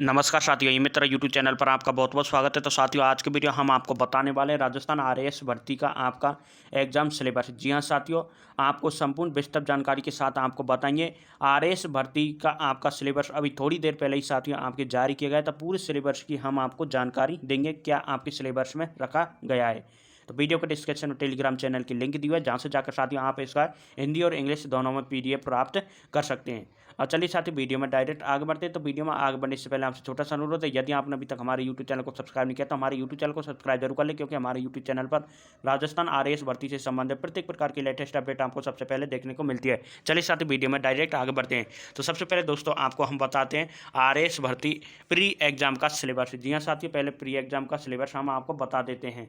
नमस्कार साथियों, ये मित्र यूट्यूब चैनल पर आपका बहुत बहुत स्वागत है। तो साथियों, आज के वीडियो हम आपको बताने वाले हैं राजस्थान आरएएस भर्ती का आपका एग्जाम सिलेबस। जी हाँ साथियों, आपको संपूर्ण विस्तृत जानकारी के साथ आपको बताएंगे आरएएस भर्ती का आपका सिलेबस। अभी थोड़ी देर पहले ही साथियों आपके जारी किया गया था। पूरे सिलेबस की हम आपको जानकारी देंगे क्या आपके सिलेबस में रखा गया है। तो वीडियो के डिस्क्रिप्शन में टेलीग्राम चैनल की लिंक दी हुई है, जहाँ से जाकर साथियों आप इसका हिंदी और इंग्लिश दोनों में पीडीएफ प्राप्त कर सकते हैं। और चलिए साथियों, वीडियो में डायरेक्ट आगे बढ़ते हैं। तो वीडियो में आगे बढ़ने से पहले आपसे छोटा सा अनुरोध है, यदि आपने अभी तक हमारे यूट्यूब चैनल को सब्सक्राइब नहीं किया तो हमारे यूट्यूब चैनल को सब्सक्राइब जरूर कर लें, क्योंकि हमारे यूट्यूब चैनल पर राजस्थान आरएएस भर्ती से संबंधित प्रत्येक प्रकार की लेटेस्ट अपडेट आपको सबसे पहले देखने को मिलती है। चलिए साथियों, वीडियो में डायरेक्ट आगे बढ़ते हैं। तो सबसे पहले दोस्तों आपको हम बताते हैं आरएएस भर्ती प्री एग्जाम का सिलेबस। जी हाँ साथियों, पहले प्री एग्जाम का सिलेबस हम आपको बता देते हैं।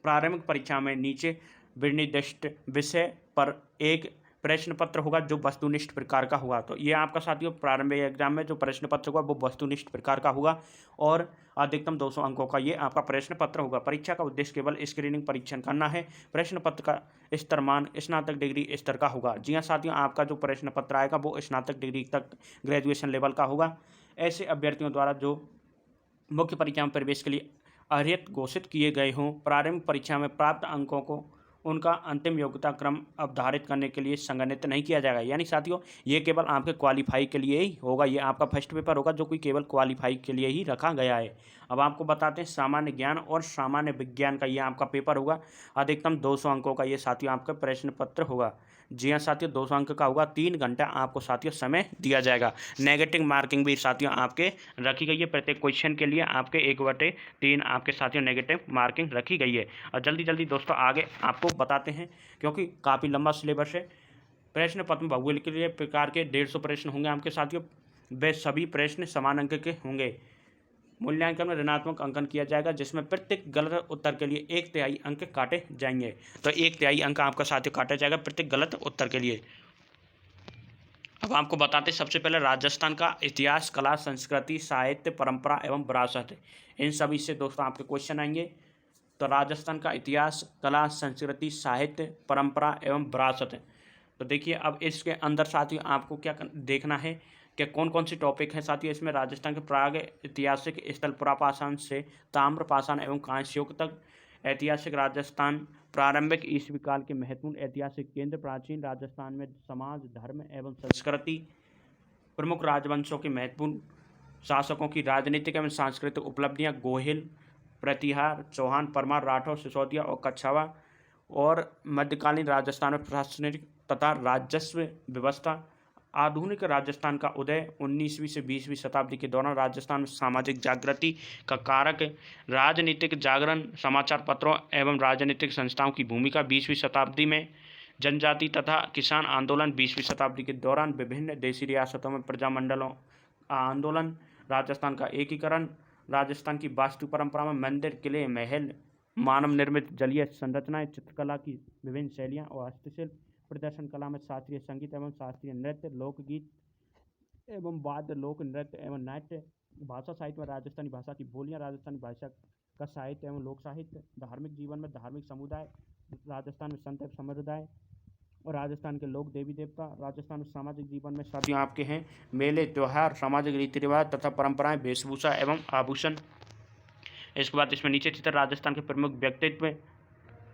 प्रारंभिक परीक्षा में नीचे विनिर्दिष्ट विषय पर एक प्रश्न पत्र होगा जो वस्तुनिष्ठ प्रकार का होगा। तो ये आपका साथियों प्रारंभिक एग्जाम में जो प्रश्न पत्र होगा वो वस्तुनिष्ठ प्रकार का होगा और अधिकतम 200 अंकों का ये आपका प्रश्न पत्र होगा। परीक्षा का उद्देश्य केवल स्क्रीनिंग परीक्षण करना है। प्रश्न पत्र का स्तरमान स्नातक डिग्री स्तर का होगा। जी हाँ साथियों, आपका जो प्रश्न पत्र आएगा वो स्नातक डिग्री तक ग्रेजुएशन लेवल का होगा। ऐसे अभ्यर्थियों द्वारा जो मुख्य परीक्षा में प्रवेश के लिए अर्हत घोषित किए गए हों, प्रारंभिक परीक्षा में प्राप्त अंकों को उनका अंतिम योग्यता क्रम अवधारित करने के लिए संगणित नहीं किया जाएगा। यानी साथियों ये केवल आपके क्वालिफाई के लिए ही होगा। ये आपका फर्स्ट पेपर होगा जो कि केवल क्वालिफाई के लिए ही रखा गया है। अब आपको बताते हैं सामान्य ज्ञान और सामान्य विज्ञान का ये आपका पेपर होगा। अधिकतम 200 अंकों का ये साथियों आपका प्रश्न पत्र होगा। जी हाँ साथियों, 200 अंक का होगा। 3 घंटा आपको साथियों समय दिया जाएगा। नेगेटिव मार्किंग भी साथियों आपके रखी गई है। प्रत्येक क्वेश्चन के लिए आपके 1/3 आपके साथियों नेगेटिव मार्किंग रखी गई है। और जल्दी जल्दी दोस्तों आगे आपको बताते हैं, क्योंकि काफ़ी लंबा सिलेबस है। प्रश्न पत्र भूगोल के लिए प्रकार के 150 प्रश्न होंगे आपके साथियों। वे सभी प्रश्न समान अंक के होंगे। मूल्यांकन में ऋणात्मक अंकन किया जाएगा, जिसमें प्रत्येक गलत उत्तर के लिए 1/3 अंक काटे जाएंगे। तो 1/3 अंक आपका साथियों काटा जाएगा प्रत्येक गलत उत्तर के लिए। अब आपको बताते सबसे पहले राजस्थान का इतिहास, कला, संस्कृति, साहित्य, परंपरा एवं विरासत। इन सभी से दोस्तों आपके क्वेश्चन आएंगे। तो राजस्थान का इतिहास, कला, संस्कृति, साहित्य, परंपरा एवं विरासत। तो देखिए अब इसके अंदर साथियों आपको क्या देखना है कि कौन कौन सी टॉपिक हैं साथियों इसमें। राजस्थान के प्राग ऐतिहासिक स्थल पुरापाषाण से ताम्र पाषाण एवं कांस्य युग तक। ऐतिहासिक राजस्थान प्रारंभिक ईस्वी काल के महत्वपूर्ण ऐतिहासिक केंद्र। प्राचीन राजस्थान में समाज, धर्म एवं संस्कृति। प्रमुख राजवंशों के महत्वपूर्ण शासकों की राजनीतिक एवं सांस्कृतिक उपलब्धियां। गोहिल, प्रतिहार, चौहान, परमार, राठौर, सिसोदिया और कच्छावा। और मध्यकालीन राजस्थान में प्रशासनिक तथा राजस्व व्यवस्था। आधुनिक राजस्थान का उदय 19वीं से 20वीं शताब्दी के दौरान राजस्थान में सामाजिक जागृति का कारक। राजनीतिक जागरण, समाचार पत्रों एवं राजनीतिक संस्थाओं की भूमिका 20वीं शताब्दी में। जनजाति तथा किसान आंदोलन 20वीं शताब्दी के दौरान। विभिन्न देशी रियासतों में प्रजामंडलों आंदोलन। राजस्थान का एकीकरण। राजस्थान की वास्तु परंपरा में मंदिर, किले, महल, मानव निर्मित जलीय संरचनाएं, चित्रकला की विभिन्न शैलियाँ और हस्तशिल्प। प्रदर्शन कला में शास्त्रीय संगीत एवं शास्त्रीय नृत्य, लोकगीत एवं वाद्य, लोक नृत्य एवं नाट्य। भाषा साहित्य में राजस्थानी भाषा की बोलियां, राजस्थानी भाषा का साहित्य एवं लोक साहित्य। धार्मिक जीवन में धार्मिक समुदाय, राजस्थान में संत समुदाय और राजस्थान के लोक देवी देवता। राजस्थान में सामाजिक जीवन में साथियों आपके हैं मेले, त्यौहार, सामाजिक रीति रिवाज तथा परंपराएं, वेशभूषा एवं आभूषण। इसके बाद इसमें नीचे चित्र राजस्थान के प्रमुख व्यक्तित्व।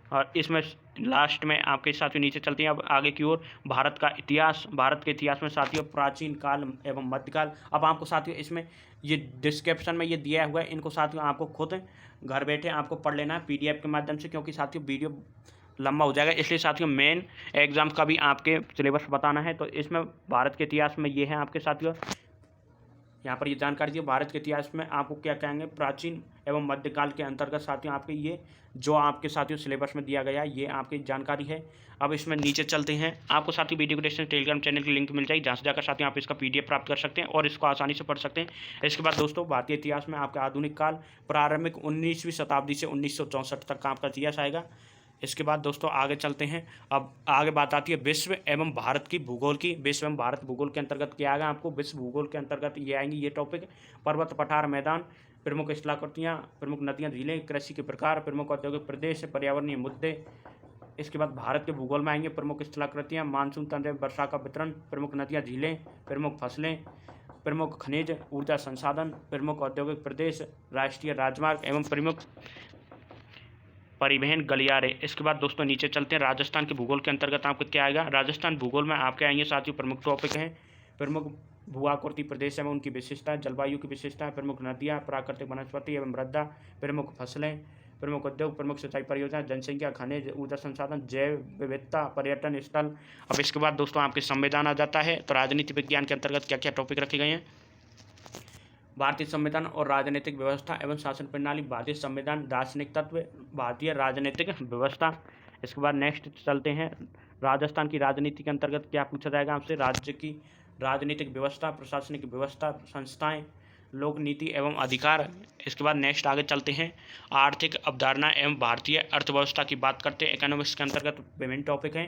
और इसमें लास्ट में आपके साथियों नीचे चलते हैं अब आगे की ओर। भारत का इतिहास। भारत के इतिहास में साथियों प्राचीन काल एवं मध्यकाल। अब आपको साथियों इसमें ये डिस्क्रिप्शन में ये दिया हुआ है, इनको साथियों आपको खुद घर बैठे आपको पढ़ लेना है पीडीएफ के माध्यम से, क्योंकि साथियों वीडियो लंबा हो जाएगा। इसलिए साथियों मेन एग्जाम का भी आपके सिलेबस बताना है। तो इसमें भारत के इतिहास में ये है आपके साथियों, यहाँ पर ये जानकारी दी। भारत के इतिहास में आपको क्या कहेंगे, प्राचीन एवं मध्यकाल के अंतर्गत साथियों आपके ये जो आपके साथियों सिलेबस में दिया गया ये आपकी जानकारी है। अब इसमें नीचे चलते हैं, आपको साथियों वीडियो को डिस्क्रिप्शन टेलीग्राम चैनल की लिंक मिल जाएगी, जहाँ से जाकर साथियों आप इसका पीडीएफ प्राप्त कर सकते हैं और इसको आसानी से पढ़ सकते हैं। इसके बाद दोस्तों भारतीय इतिहास में आपका आधुनिक काल, प्रारंभिक 19वीं शताब्दी से 1964 तक का आपका इतिहास आएगा। इसके बाद दोस्तों आगे चलते हैं। अब आगे बात आती है विश्व एवं भारत की भूगोल की। विश्व एवं भारत भूगोल के अंतर्गत क्या आएगा आपको, विश्व भूगोल के अंतर्गत ये आएंगी ये टॉपिक। पर्वत, पठार, मैदान, प्रमुख स्थलाकृतियाँ, प्रमुख नदियाँ, झीलें, कृषि के प्रकार, प्रमुख औद्योगिक प्रदेश, पर्यावरणीय मुद्दे। इसके बाद भारत के भूगोल में आएंगे प्रमुख स्थलाकृतियाँ, मानसून तंत्र, वर्षा का वितरण, प्रमुख नदियाँ, झीलें, प्रमुख फसलें, प्रमुख खनिज ऊर्जा संसाधन, प्रमुख औद्योगिक प्रदेश, राष्ट्रीय राजमार्ग एवं प्रमुख परिवहन गलियारे। इसके बाद दोस्तों नीचे चलते हैं, राजस्थान के भूगोल के अंतर्गत आपको क्या आएगा। राजस्थान भूगोल में आपके आएंगे साथियों प्रमुख टॉपिक हैं, प्रमुख भूआकृति प्रदेश एवं उनकी विशेषता, जलवायु की विशेषता, प्रमुख नदियाँ, प्राकृतिक वनस्पति एवं मृदा, प्रमुख फसलें, प्रमुख उद्योग, प्रमुख सिंचाई परियोजना, जनसंख्या, खनिज ऊर्जा संसाधन, जैव विविधता, पर्यटन स्थल। अब इसके बाद दोस्तों आपके संविधान आ जाता है। तो राजनीति विज्ञान के अंतर्गत क्या क्या टॉपिक रखे गए हैं। भारतीय संविधान और राजनीतिक व्यवस्था एवं शासन प्रणाली, भारतीय संविधान, दार्शनिक तत्व, भारतीय राजनीतिक व्यवस्था। इसके बाद नेक्स्ट चलते हैं, राजस्थान की राजनीति के अंतर्गत क्या पूछा जाएगा आपसे। राज्य की राजनीतिक व्यवस्था, प्रशासनिक व्यवस्था, संस्थाएं, लोक नीति एवं अधिकार। इसके बाद नेक्स्ट आगे चलते हैं, आर्थिक अवधारणा एवं भारतीय अर्थव्यवस्था की बात करते हैं। इकोनॉमिक्स के अंतर्गत विभिन्न टॉपिक हैं,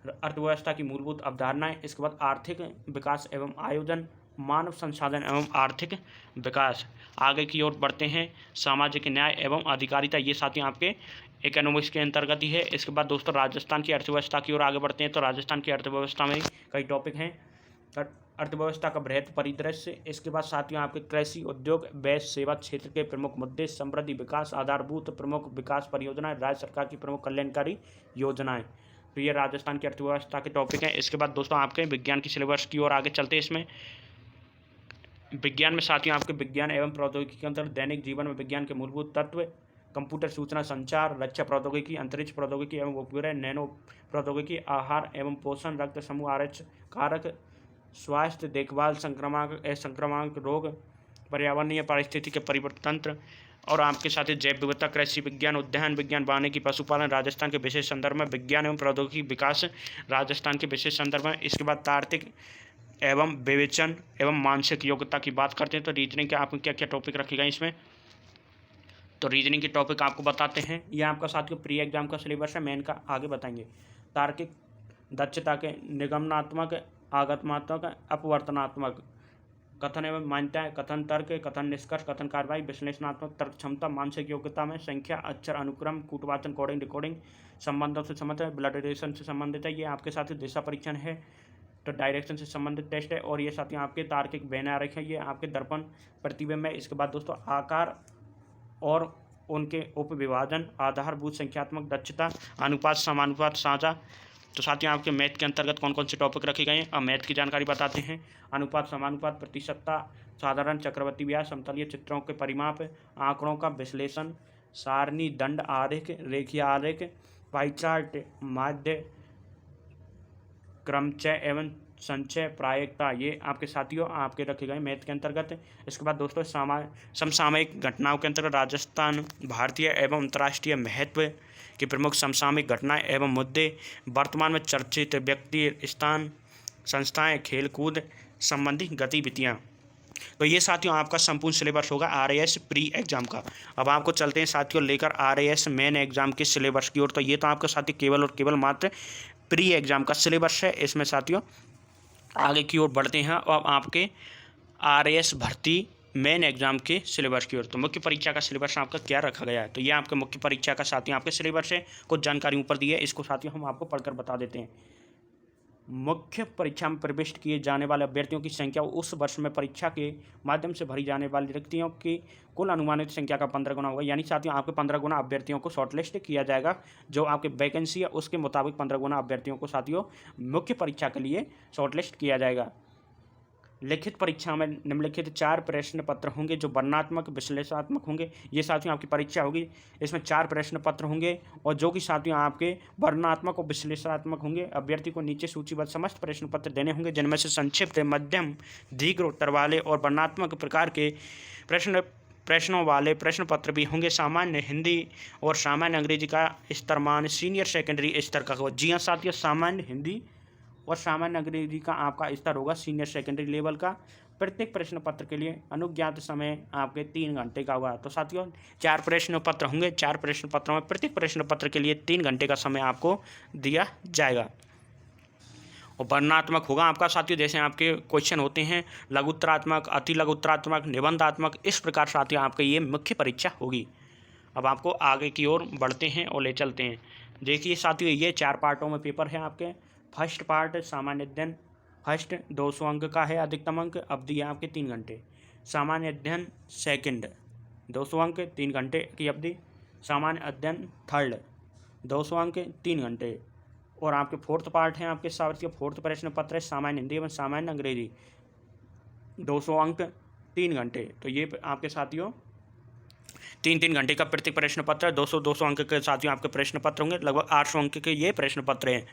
अर्थव्यवस्था की मूलभूत अवधारणाएं, इसके बाद आर्थिक विकास एवं आयोजन, मानव संसाधन एवं आर्थिक विकास। आगे की ओर बढ़ते हैं, सामाजिक न्याय एवं अधिकारिता, ये साथियों आपके इकोनॉमिक्स के अंतर्गत ही है। इसके बाद दोस्तों राजस्थान की अर्थव्यवस्था की ओर आगे बढ़ते हैं। तो राजस्थान की अर्थव्यवस्था में कई टॉपिक हैं, अर्थव्यवस्था का बृहद परिदृश्य, इसके बाद साथियों आपके कृषि, उद्योग, वैश्य सेवा क्षेत्र के प्रमुख मुद्दे, समृद्धि विकास, आधारभूत प्रमुख विकास परियोजनाएं, राज्य सरकार की प्रमुख कल्याणकारी योजनाएं। तो ये राजस्थान की अर्थव्यवस्था के टॉपिक हैं। इसके बाद दोस्तों आपके विज्ञान की सिलेबस की ओर आगे चलते हैं। इसमें विज्ञान में साथियों आपके विज्ञान एवं प्रौद्योगिकी के अंतर्गत दैनिक जीवन में विज्ञान के मूलभूत तत्व, कंप्यूटर सूचना संचार, रक्षा प्रौद्योगिकी, अंतरिक्ष प्रौद्योगिकी एवं उपग्रह, नैनो प्रौद्योगिकी, आहार एवं पोषण, रक्त समूह आरएच कारक, स्वास्थ्य देखभाल, संक्रामक असंक्रामक रोग, पर्यावरणीय पारिस्थितिक परिवर्तन और आपके साथ ही जैव विविधता, कृषि विज्ञान, उद्यान विज्ञान, वानिकी, पशुपालन। राजस्थान के विशेष संदर्भ में विज्ञान एवं प्रौद्योगिकी विकास, राजस्थान के विशेष संदर्भ में। इसके बाद तार्किक एवं विवेचन एवं मानसिक योग्यता की बात करते हैं। तो रीजनिंग के आपको क्या क्या टॉपिक रखे गए इसमें। तो रीजनिंग के टॉपिक आपको बताते हैं, यह आपका साथियों प्री एग्जाम का सिलेबस है, मेन का आगे बताएंगे। तार्किक दक्षता के निगमनात्मक, आगमनात्मक, अपवर्तनात्मक, कथन एवं मान्यताएं, कथन तर्क, कथन निष्कर्ष, कथन कार्रवाई, विश्लेषणात्मक तर्क क्षमता, मानसिक योग्यता में संख्या, अक्षर, अनुक्रम, कूटवाचन, कोडिंग, डिकोडिंग, संबंधों से संबंधित है, ब्लड रिलेशन से संबंधित है, ये आपके साथ दिशा परीक्षण है। तो डायरेक्शन से संबंधित टेस्ट है। और ये साथियों आपके तार्किक वैनारिक है, ये आपके दर्पण प्रतिबिंब है। इसके बाद दोस्तों आकार और उनके उपविभाजन, आधारभूत संख्यात्मक दक्षता, अनुपात, समानुपात, साझा। तो साथियों आपके मैथ के अंतर्गत कौन कौन से टॉपिक रखे गए हैं, अब मैथ की जानकारी बताते हैं। अनुपात, समानुपात, प्रतिशतता, साधारण, चक्रवर्ती व्यास, समतलीय चित्रों के परिमाप, आंकड़ों का विश्लेषण, सारणी, दंड आरेख, रेखीय आरेख, पाई चार्ट, माध्य, क्रमचय एवं संचय, प्रायिकता, ये आपके साथियों आपके रखे गए मैथ के अंतर्गत। इसके बाद दोस्तों समसामयिक घटनाओं के अंतर्गत राजस्थान, भारतीय एवं अंतर्राष्ट्रीय महत्व की प्रमुख समसामयिक घटनाएं एवं मुद्दे, वर्तमान में चर्चित व्यक्ति, स्थान, संस्थाएं, खेलकूद संबंधी गतिविधियाँ। तो ये साथियों आपका संपूर्ण सिलेबस होगा RAS प्री एग्जाम का। अब आपको चलते हैं साथियों लेकर RAS मेन एग्जाम के सिलेबस की ओर। तो ये तो आपका साथियों केवल और केवल मात्र प्री एग्जाम का सिलेबस है। इसमें साथियों आगे की ओर बढ़ते हैं और आपके RAS भर्ती मेन एग्जाम के सिलेबस की ओर। तो मुख्य परीक्षा का सिलेबस आपका क्या रखा गया है, तो ये आपके मुख्य परीक्षा का साथियों आपके सिलेबस है। कुछ जानकारी ऊपर दी है, इसको साथियों हम आपको पढ़कर बता देते हैं। मुख्य परीक्षा में प्रविष्ट किए जाने वाले अभ्यर्थियों की संख्या उस वर्ष में परीक्षा के माध्यम से भरी जाने वाली रिक्तियों की कुल अनुमानित संख्या का 15 गुना होगा। यानी साथियों आपके 15 गुना अभ्यर्थियों को शॉर्टलिस्ट किया जाएगा। जो आपके वैकेंसी है उसके मुताबिक 15 गुना अभ्यर्थियों को साथियों मुख्य परीक्षा के लिए शॉर्टलिस्ट किया जाएगा। लिखित परीक्षा में निम्नलिखित 4 प्रश्न पत्र होंगे जो वर्णनात्मक, विश्लेषणात्मक होंगे। ये साथियों आपकी परीक्षा होगी, इसमें 4 प्रश्न पत्र होंगे और जो कि साथियों आपके वर्णनात्मक और विश्लेषणात्मक होंगे। अभ्यर्थी को नीचे सूचीबद्ध समस्त प्रश्न पत्र देने होंगे, जिनमें से संक्षिप्त, मध्यम, दीर्घ उत्तर वाले और वर्णनात्मक प्रकार के प्रश्नों वाले प्रश्न पत्र भी होंगे। सामान्य हिंदी और सामान्य अंग्रेजी का स्तरमान सीनियर सेकेंडरी स्तर का होगा। जी हाँ साथियों, सामान्य हिंदी और सामान्य अंग्रेजी का आपका स्तर होगा सीनियर सेकेंडरी लेवल का। प्रत्येक प्रश्न पत्र के लिए अनुज्ञात समय आपके 3 घंटे का होगा। तो साथियों 4 प्रश्न पत्र होंगे, 4 प्रश्न पत्रों में प्रत्येक प्रश्न पत्र के लिए 3 घंटे का समय आपको दिया जाएगा। और वर्णनात्मक होगा आपका साथियों, जैसे आपके क्वेश्चन होते हैं लघुत्तरात्मक, अति लघुत्तरात्मक, निबंधात्मक, इस प्रकार साथियों आपका ये मुख्य परीक्षा होगी। अब आपको आगे की ओर बढ़ते हैं और ले चलते हैं। देखिए साथियों, ये 4 पार्टों में पेपर है आपके। फर्स्ट पार्ट सामान्य अध्ययन, फर्स्ट 200 अंक का है अधिकतम अंक, अवधि है आपके 3 घंटे। सामान्य अध्ययन सेकंड 200 अंक 3 घंटे की अवधि। सामान्य अध्ययन थर्ड 200 अंक 3 घंटे। और आपके फोर्थ पार्ट है आपके सावर्ती फोर्थ प्रश्न पत्र है सामान्य हिंदी एवं सामान्य अंग्रेजी 200 अंक 3 घंटे। तो ये आपके साथियों 3-3 घंटे का प्रत्येक प्रश्न पत्र है। 200 अंक के साथियों आपके प्रश्न पत्र होंगे, लगभग 800 अंक के ये प्रश्न पत्र हैं।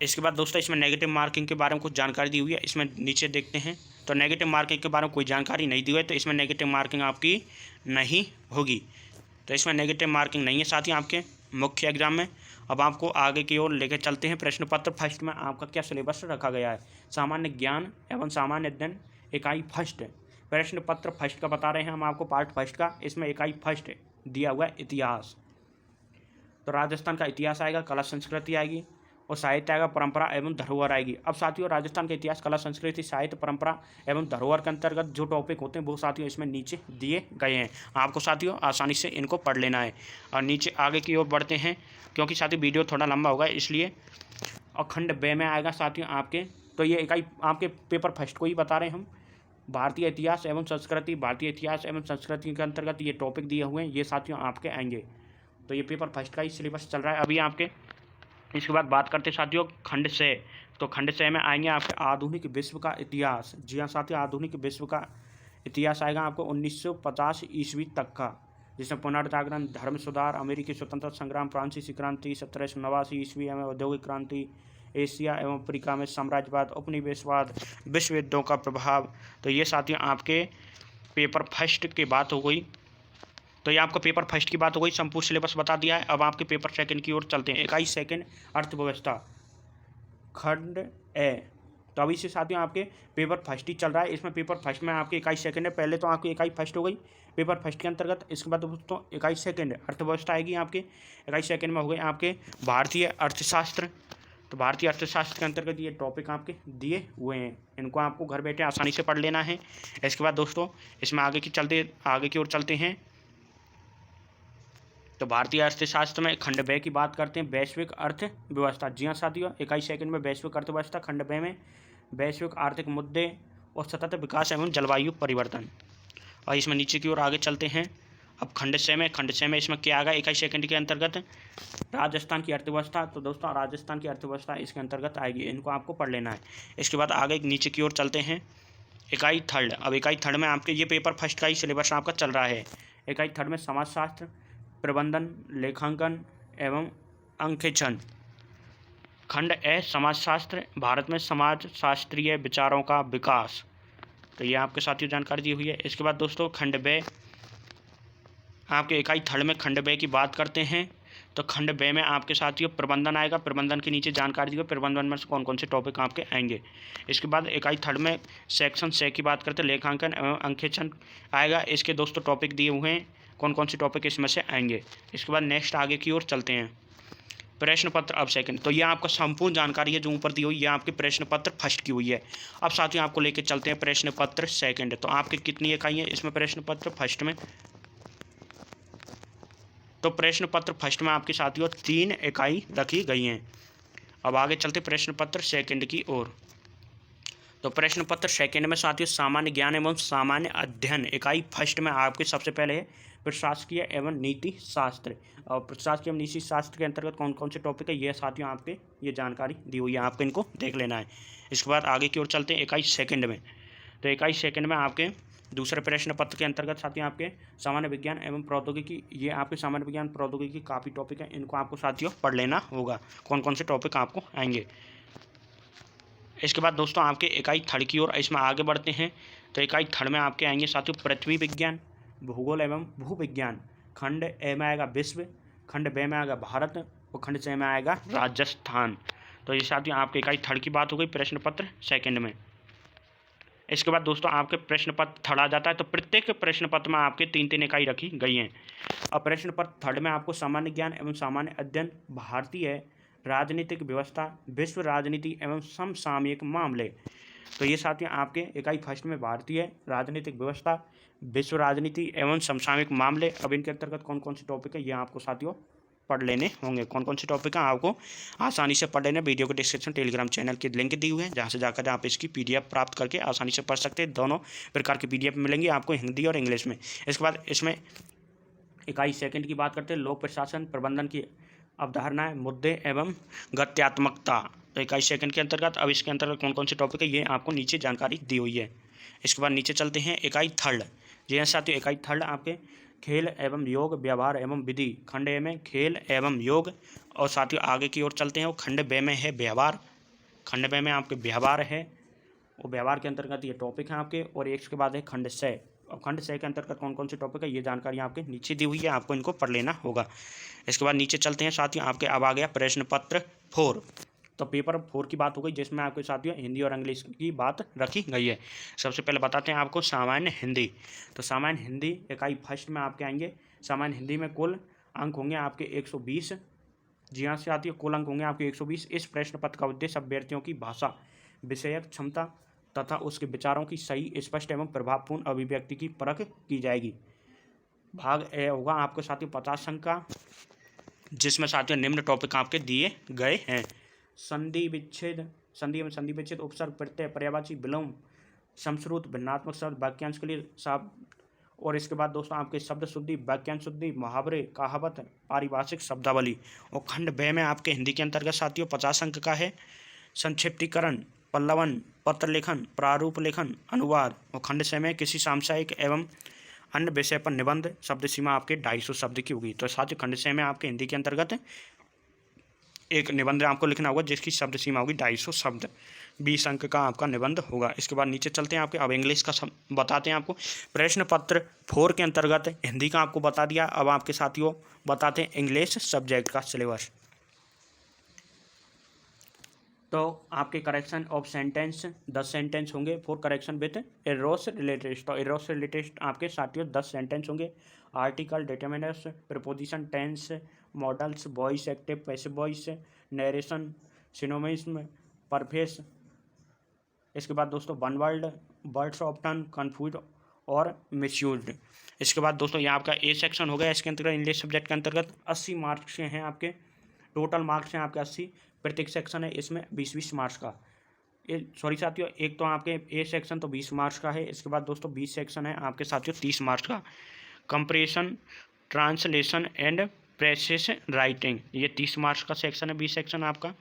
इसके बाद दोस्तों इसमें नेगेटिव मार्किंग के बारे में कुछ जानकारी दी हुई है, इसमें नीचे देखते हैं। तो नेगेटिव मार्किंग के बारे में कोई जानकारी नहीं दी हुई है, तो इसमें नेगेटिव मार्किंग आपकी नहीं होगी। तो इसमें नेगेटिव मार्किंग नहीं है साथियों आपके मुख्य एग्जाम में। अब आपको आगे की ओर लेकर चलते हैं। प्रश्न पत्र फर्स्ट में आपका क्या सिलेबस रखा गया है। सामान्य ज्ञान एवं सामान्य अध्ययन इकाई फर्स्ट प्रश्न पत्र फर्स्ट का बता रहे हैं हम आपको, पार्ट फर्स्ट का। इसमें इकाई फर्स्ट दिया हुआ है इतिहास। तो राजस्थान का इतिहास आएगा, कला संस्कृति आएगी और साहित्य आएगा, परंपरा एवं धरोहर आएगी। अब साथियों राजस्थान का इतिहास, कला संस्कृति, साहित्य, परंपरा एवं धरोहर के अंतर्गत जो टॉपिक होते हैं वो साथियों इसमें नीचे दिए गए हैं। आपको साथियों आसानी से इनको पढ़ लेना है। और नीचे आगे की ओर बढ़ते हैं क्योंकि साथियों वीडियो थोड़ा लंबा होगा इसलिए। और खंड बे में आएगा साथियों आपके, तो ये इकाई आपके पेपर फर्स्ट को ही बता रहे हैं हम। भारतीय इतिहास एवं संस्कृति, भारतीय इतिहास एवं संस्कृति के अंतर्गत ये टॉपिक दिए हुए हैं, ये साथियों आपके आएंगे। तो ये पेपर फर्स्ट का ही सिलेबस चल रहा है अभी आपके। इसके बाद बात करते हैं साथियों खंड से। तो खंड से में आएंगे आपके आधुनिक विश्व का इतिहास। जी हाँ साथियों, आधुनिक विश्व का इतिहास आएगा आपको 1950 ईस्वी तक का, जिसमें पुनर्जागरण, धर्म सुधार, अमेरिकी स्वतंत्रता संग्राम, फ्रांसीसी क्रांति 1789 ईस्वी में औद्योगिक क्रांति, एशिया एवं अफ्रीका में साम्राज्यवाद, उपनिवेशवाद, विश्व युद्धों का प्रभाव। तो ये साथियों आपके पेपर फर्स्ट की बात हो गई। तो ये आपका पेपर फर्स्ट की बात हो गई, संपूर्ण सिलेबस बता दिया है। अब आपके पेपर सेकंड की ओर चलते हैं। इकाई सेकंड अर्थव्यवस्था खंड ए। तो अभी से साथियों आपके पेपर फर्स्ट ही चल रहा है। इसमें पेपर फर्स्ट में आपकी इकाई सेकंड है। पहले तो आपकी इकाई फर्स्ट हो गई पेपर फर्स्ट के अंतर्गत। इसके बाद दोस्तों इकाई सेकंड अर्थव्यवस्था आएगी आपके। इकाई सेकंड में हो गए आपके भारतीय अर्थशास्त्र। तो भारतीय अर्थशास्त्र के अंतर्गत ये टॉपिक आपके दिए हुए हैं, इनको आपको घर बैठे आसानी से पढ़ लेना है। इसके बाद दोस्तों इसमें आगे की ओर चलते हैं। तो भारतीय अर्थशास्त्र में खंड बे की बात करते हैं, वैश्विक अर्थव्यवस्था। जी हाँ साथियों, इकाई सेकंड में वैश्विक अर्थव्यवस्था, खंड बे में वैश्विक आर्थिक मुद्दे और सतत विकास एवं जलवायु परिवर्तन। और इसमें नीचे की ओर आगे चलते हैं। अब खंड से में इसमें क्या आएगा इकाई सेकंड के अंतर्गत, राजस्थान की अर्थव्यवस्था। तो दोस्तों राजस्थान की अर्थव्यवस्था इसके अंतर्गत आएगी, इनको आपको पढ़ लेना है। इसके बाद आगे नीचे की ओर चलते हैं। इकाई थर्ड। अब इकाई थर्ड में आपके ये पेपर फर्स्ट का ही सिलेबस आपका चल रहा है। इकाई थर्ड में समाजशास्त्र, प्रबंधन, लेखांकन एवं अंकेक्षण। खंड ए समाजशास्त्र, भारत में समाज शास्त्रीय विचारों का विकास। तो ये आपके साथियों जानकारी दी हुई है। इसके बाद दोस्तों खंड बे, आपके इकाई थर्ड में खंड बे की बात करते हैं। तो खंड बे में आपके साथियों प्रबंधन आएगा। प्रबंधन के नीचे जानकारी दी हुई है, प्रबंधन में कौन कौन से टॉपिक आपके आएंगे। इसके बाद इकाई थर्ड में सेक्शन से की बात करते हैं, लेखांकन एवं अंकेक्षण आएगा। इसके दोस्तों टॉपिक दिए हुए हैं, कौन कौन से टॉपिक इसमें से आएंगे। इसके बाद नेक्स्ट आगे की ओर चलते हैं। प्रश्न पत्र अब सेकंड। तो ये आपका संपूर्ण जानकारी है जो ऊपर दी हुई, ये आपके प्रश्न पत्र फर्स्ट की हुई है। अब साथियों आपको लेके चलते हैं प्रश्न पत्र सेकंड। तो आपके कितनी इकाई है इसमें प्रश्न पत्र फर्स्ट में। तो प्रश्न पत्र फर्स्ट में आपके साथियों 3 इकाई रखी गई हैं। अब आगे चलते प्रश्न पत्र सेकंड की ओर। तो प्रश्न पत्र सेकंड में साथियों सामान्य ज्ञान एवं सामान्य अध्ययन इकाई फर्स्ट में आपके सबसे पहले है प्रशासकीय एवं नीति शास्त्र। और प्रशासकीय एवं नीति शास्त्र के अंतर्गत कौन कौन से टॉपिक है ये साथियों आपके ये जानकारी दी हुई है, आपको इनको देख लेना है। इसके बाद आगे की ओर चलते हैं इकाई सेकंड में। तो इकाई सेकंड में आपके दूसरे प्रश्न पत्र के अंतर्गत साथियों आपके सामान्य विज्ञान एवं प्रौद्योगिकी, ये आपके सामान्य विज्ञान प्रौद्योगिकी काफ़ी टॉपिक है, इनको आपको साथियों पढ़ लेना होगा, कौन कौन से टॉपिक आपको आएंगे। इसके बाद दोस्तों आपके इकाई थर्ड की ओर इसमें आगे बढ़ते हैं। तो इकाई थर्ड में आपके आएंगे साथियों पृथ्वी विज्ञान, भूगोल एवं भूविज्ञान। खंड ए में आएगा विश्व, खंड बे में आएगा भारत और खंड से में आएगा राजस्थान। तो ये साथियों आपके इकाई थर्ड की बात हो गई प्रश्न पत्र सेकंड में। इसके बाद दोस्तों आपके प्रश्न पत्र थर्ड आ जाता है। तो प्रत्येक प्रश्न पत्र में आपके 3-3 इकाई रखी गई हैं। अब प्रश्न पत्र थर्ड में आपको सामान्य ज्ञान एवं सामान्य अध्ययन, भारतीय राजनीतिक व्यवस्था, विश्व राजनीति एवं समसामयिक मामले। तो ये साथियों आपके इकाई फर्स्ट में भारतीय राजनीतिक व्यवस्था, विश्व राजनीति एवं समसामयिक मामले। अब इनके अंतर्गत कौन कौन से टॉपिक है ये आपको साथियों पढ़ लेने होंगे। कौन कौन से टॉपिक हैं आपको आसानी से पढ़ लेने, वीडियो के डिस्क्रिप्शन टेलीग्राम चैनल की लिंक दी हुई है, जहाँ से जाकर आप इसकी PDF प्राप्त करके आसानी से पढ़ सकते हैं। दोनों प्रकार की PDF मिलेंगी आपको, हिंदी और इंग्लिश में। इसके बाद इसमें इकाई सेकंड की बात करते हैं, लोक प्रशासन प्रबंधन की अवधारणाएं, मुद्दे एवं गत्यात्मकता। तो इकाई सेकंड के अंतर्गत अब इसके अंतर्गत कौन कौन से टॉपिक है ये आपको नीचे जानकारी दी हुई है। इसके बाद नीचे चलते हैं इकाई थर्ड। जी हाँ साथियों, इकाई थर्ड आपके खेल एवं योग, व्यवहार एवं विधि। खंड ए में खेल एवं योग, और साथियों आगे की ओर चलते हैं, वो खंड बे में है व्यवहार। खंड बे में आपके व्यवहार है, वो व्यवहार के अंतर्गत ये टॉपिक हैं आपके। और एक के बाद है खंड से, और खंड से के अंतर्गत कौन कौन से टॉपिक है ये जानकारी आपके नीचे दी हुई है, आपको इनको पढ़ लेना होगा। इसके बाद नीचे चलते हैं साथियों, आपके अब आ गया प्रश्न पत्र 4। तो पेपर 4 की बात हो गई, जिसमें आपके साथियों हिंदी और इंग्लिश की बात रखी गई है। सबसे पहले बताते हैं आपको सामान्य हिंदी। तो सामान्य हिंदी इकाई फर्स्ट में आपके आएंगे। सामान्य हिंदी में कुल अंक होंगे आपके 120। जी हाँ साथियों, कुल अंक होंगे आपके 120। इस प्रश्न पत्र का उद्देश्य अभ्यर्थियों की भाषा विषयक क्षमता तथा उसके विचारों की सही, स्पष्ट एवं प्रभावपूर्ण अभिव्यक्ति की परख की जाएगी। भाग ए होगा आपके साथियों 50 अंक का, जिसमें साथियों निम्न टॉपिक आपके दिए गए हैं। संधि विच्छेद, संधि एवं संधि विच्छेद, उपसर्ग, प्रत्यय, पर्यायवाची, विलोम, समश्रुत, भिन्नात्मक शब्द, वाक्यांश के लिए शब्द। और इसके बाद दोस्तों आपके शब्द शुद्धि, वाक्यांश शुद्धि, मुहावरे, कहावत, पारिभाषिक शब्दावली। और खंड बे में आपके हिंदी के अंतर्गत साथियों 50 अंक का है। संक्षिप्तीकरण, पल्लवन, पत्र लेखन, प्रारूप लेखन, अनुवाद। और खंड से में किसी सामयिक एवं अन्य विषय पर निबंध। शब्द सीमा आपके 250 शब्द की होगी। तो साथियों खंड से में आपके हिंदी के अंतर्गत एक निबंध आपको लिखना होगा, जिसकी शब्द सीमा होगी 250 शब्द। 20 अंक का आपका निबंध होगा। इसके बाद नीचे चलते हैं आपके, अब इंग्लिश का बताते हैं आपको। प्रश्न पत्र 4 के अंतर्गत हिंदी का आपको बता दिया, अब आपके साथियों बताते हैं इंग्लिश सब्जेक्ट का सिलेबस। तो आपके करेक्शन ऑफ सेंटेंस 10 सेंटेंस होंगे, for correction with errors related. तो एरोस रिलेटेड आपके साथियों 10 सेंटेंस होंगे। Article, determiners, preposition, tense, modals, voice, active, passive voice, narration, synonyms, preface. इसके बाद दोस्तों one word, words often, confused और मिसयूज्ड। इसके बाद दोस्तों ये आपका ए सेक्शन हो गया। इसके अंतर्गत इंग्लिश सब्जेक्ट के अंतर्गत 80 मार्क्स हैं आपके, टोटल मार्क्स हैं आपके 80। प्रत्येक सेक्शन है इसमें 20-20 मार्क्स का। सॉरी साथियों, एक तो आपके ए सेक्शन तो 20 मार्क्स का है। इसके बाद दोस्तों 20 सेक्शन है आपके साथियों 30 मार्क्स का। Compression, translation and presses writing, ये 30 मार्क्स का सेक्शन है, 20 सेक्शन आपका।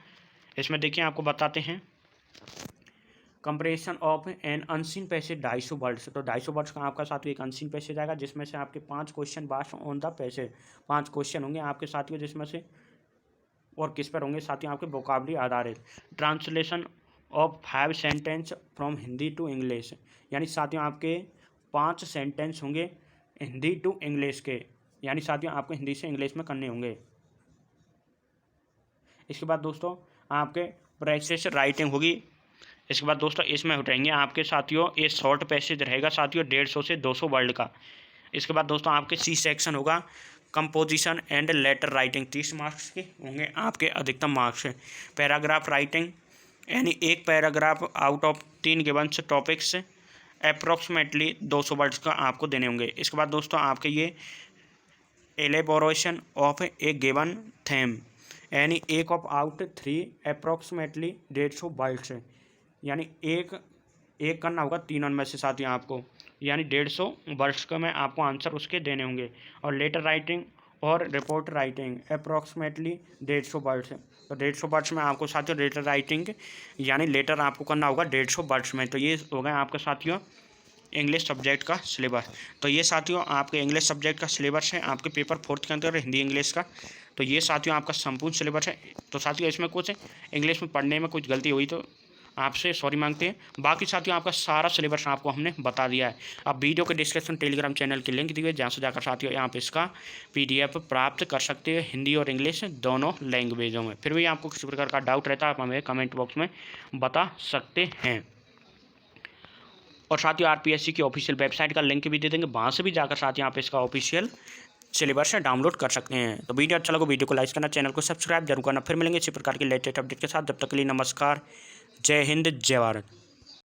इसमें देखिए आपको बताते हैं, compression of an unseen passage 250 words. तो 250 वर्ड्स का आपका साथियों एक अनसीन पैसेज आएगा, जिसमें से आपके 5 question bast on the passage. 5 question होंगे आपके साथियों, जिसमें से और किस पर होंगे साथियों आपके वोकाबुलरी आधारित। Translation of 5 sentence from Hindi to English, यानी साथियों आपके 5 सेंटेंस होंगे हिंदी टू इंग्लिश के, यानी साथियों आपको हिंदी से इंग्लिश में करने होंगे। इसके बाद दोस्तों आपके प्रेसेस राइटिंग होगी। इसके बाद दोस्तों इसमें उठाएंगे आपके साथियों ये शॉर्ट पैसेज रहेगा साथियों 150 से 200 वर्ड का। इसके बाद दोस्तों आपके सी सेक्शन होगा, composition and letter writing, 30 marks के होंगे आपके अधिकतम मार्क्स। पैराग्राफ राइटिंग, यानी एक paragraph out of 3 givens topics approximately 200 words का आपको देने होंगे। इसके बाद दोस्तों आपके ये elaboration of a given theme, यानी एक ऑफ आउट 3 अप्रॉक्सीमेटली 150 वर्ड्स, यानी एक करना होगा 3 में से साथियों आपको, यानी 150 वर्ड्स का में आपको आंसर उसके देने होंगे। और लेटर राइटिंग और रिपोर्ट राइटिंग अप्रॉक्सीमेटली 150 वर्ड्स। तो 150 वर्ड्स में आपको साथियों लेटर राइटिंग यानी लेटर आपको करना होगा 150 वर्ड्स में। तो ये हो गया आपका साथियों इंग्लिश सब्जेक्ट का सिलेबस। तो ये साथियों आपके इंग्लिश सब्जेक्ट का सिलेबस है आपके पेपर 4 के अंदर हिंदी इंग्लिश का। तो ये साथियों आपका संपूर्ण सिलेबस है। तो साथियों इसमें कुछ इंग्लिश में पढ़ने में कुछ गलती हुई तो आपसे सॉरी मांगते हैं। बाकी साथियों आपका सारा सिलेबस आपको हमने बता दिया है। आप वीडियो के डिस्क्रिप्शन टेलीग्राम चैनल की लिंक दी हुई है, जहाँ से जाकर साथियों आप इसका PDF प्राप्त कर सकते हैं हिंदी और इंग्लिश दोनों लैंग्वेजों में। फिर भी आपको किसी प्रकार का डाउट रहता है आप हमें कमेंट बॉक्स में बता सकते हैं। और साथियों RPSC की ऑफिशियल वेबसाइट का लिंक भी दे देंगे, वहाँ से भी जाकर साथियों आप इसका ऑफिशियल सिलेबस से डाउनलोड कर सकते हैं। तो वीडियो अच्छा लगा वीडियो को लाइक करना, चैनल को सब्सक्राइब जरूर करना। फिर मिलेंगे इसी प्रकार के लेटेस्ट अपडेट के साथ, जब तक के लिए नमस्कार, जय हिंद, जय भारत।